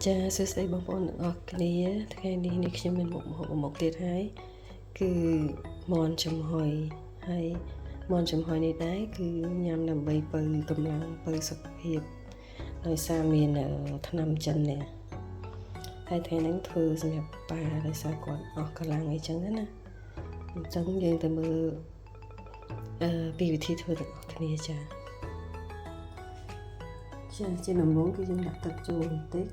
ចាសួស្តីបងប្អូនទាំងអស់គ្នាថ្ងៃនេះខ្ញុំមានមុខទៀតហើយគឺមាន់ចំហុយហើយមាន់ចំហុយនេះដែរគឺញ៉ាំដើម្បីបើកម្លាំងបើសុខភាពដោយសារមានថ្នាំចិននេះហើយថ្ងៃនេះធ្វើសម្រាប់ប៉ាដោយសារគាត់អស់កម្លាំងអីចឹងណាអញ្ចឹងយើងទៅមើលពីវិធីធ្វើទាំងអស់គ្នាចាជាដំបូងគឺយើងដាក់ទឹកចូលបន្តិច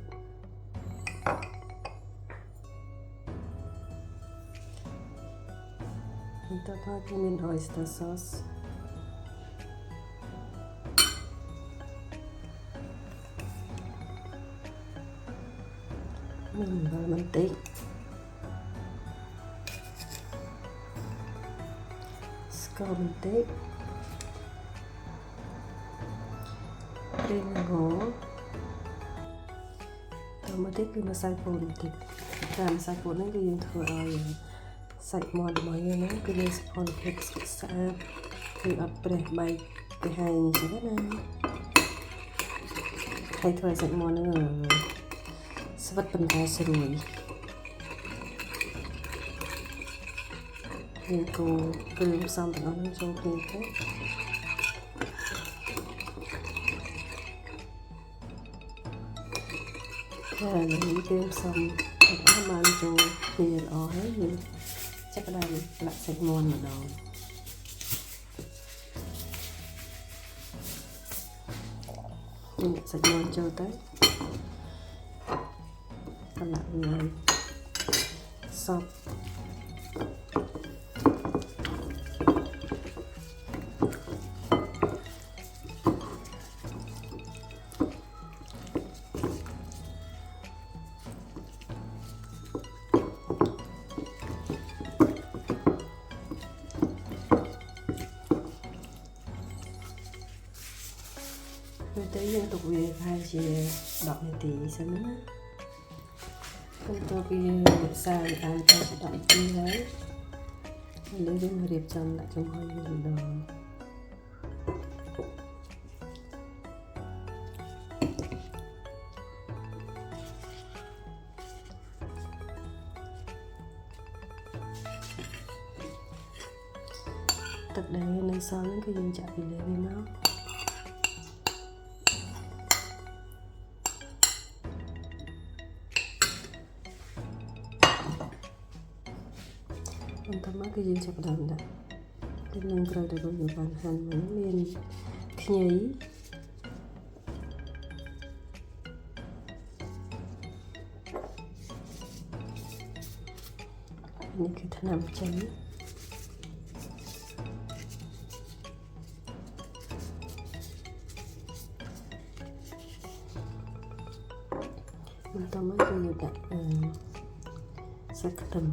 បន្ទាប់មកគឺមាន oyster sauce មានអំបិលបន្តិចស្ករបន្តិចប្រេងល្ងតមកទៀតគឺម្សៅពោតបន្តិចតែម្សៅពោតនេះគឺយើងធ្វើឲ្យសាច់មាន់របស់យើងហ្នឹងគឺមានសុខភាពស្អាតគឺអត់ប្រេះបែកទៅហើយអញ្ចឹងណាហើយធ្វើឲ្យសាច់មាន់ហ្នឹងស្វិតប៉ុន្តែស្រួយយើងគូគ្រឿងផ្សំទាំងអស់ហ្នឹងចូលគ្នាទៅហើយនេះគ្រឿងផ្សំទាំងអស់បានចូលគ្នាល្អហើយយើងចាប់ផ្ដើមដាក់សាច់មាន់ម្ដងសាច់មាន់ចូលទៅកន្លក់វាសពពេលទៅយើងទុកវាប្រហែលជា10នាទីសិនណាបន្ទាប់ពីយើងរក្សាវាបានតែ10នាទីហើយឥឡូវយើងរៀបចំដាក់ចំហុយវាម្ដងទឹកដែលនៅសល់ហ្នឹងគឺយើងចាក់ពីលើវាមកបន្ទាប់មកគឺយើងចាប់ផ្ដើមដាក់ទឹកនឹងត្រូវតែយើងបានហាន់មិញមានខ្ញីនេះគឺថ្នាំចិនបន្ទាប់មកគឺយើងដាក់ស្លឹកខ្ទឹម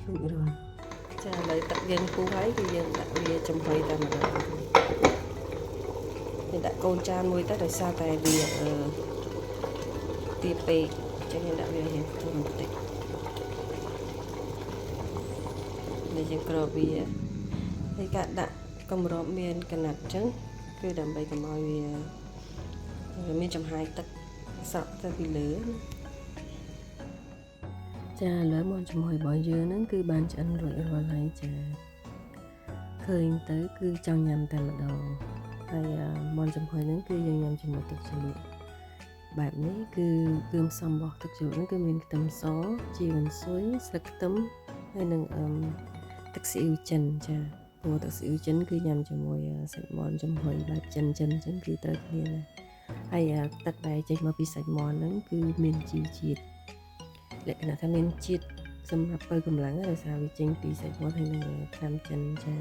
រួចរាល់ចាឥឡូវទឹកយើងពុះហើយគឺយើងដាក់វាចំហុយតែម្ដងយើងដាក់កូនចានមួយទៅដោយសារតែវាទាបពេកអញ្ចឹងយើងដាក់វារៀងខ្ទមបន្តិចនេះយើងក្របវាហើយការដាក់កម្របមានកណាត់អញ្ចឹងគឺដើម្បីកុំឲ្យវាមានចំហាយទឹកស្រក់ទៅពីលើចាឥឡូវមាន់ចំហុយរបស់យើងហ្នឹងគឺបានឆ្អិនរួចរាល់ហើយចាឃើញទៅគឺចង់ញ៉ាំតែម្ដងហើយមាន់ចំហុយហ្នឹងគឺយើងញ៉ាំជាមួយទឹកជ្រលក់បែបនេះគឺគ្រឿងផ្សំរបស់ទឹកជ្រលក់ហ្នឹងគឺមានខ្ទឹមសជីរវ៉ាន់ស៊ុយស្លឹកខ្ទឹមហើយនឹងទឹកស៊ីអ៊ីវចិនចាព្រោះទឹកស៊ីអ៊ីវចិនគឺញ៉ាំជាមួយសាច់មាន់ចំហុយបែបចិនអញ្ចឹងគឺត្រូវគ្នាណាហើយទឹកដែលចេញមកពីសាច់មាន់ហ្នឹងគឺមានជីវជាតិលក្ខណៈថាមានជាតិសម្រាប់បើកម្លាំងដោយសារវាចេញពីសាច់មាន់ហើយនឹងថ្នាំចិនចា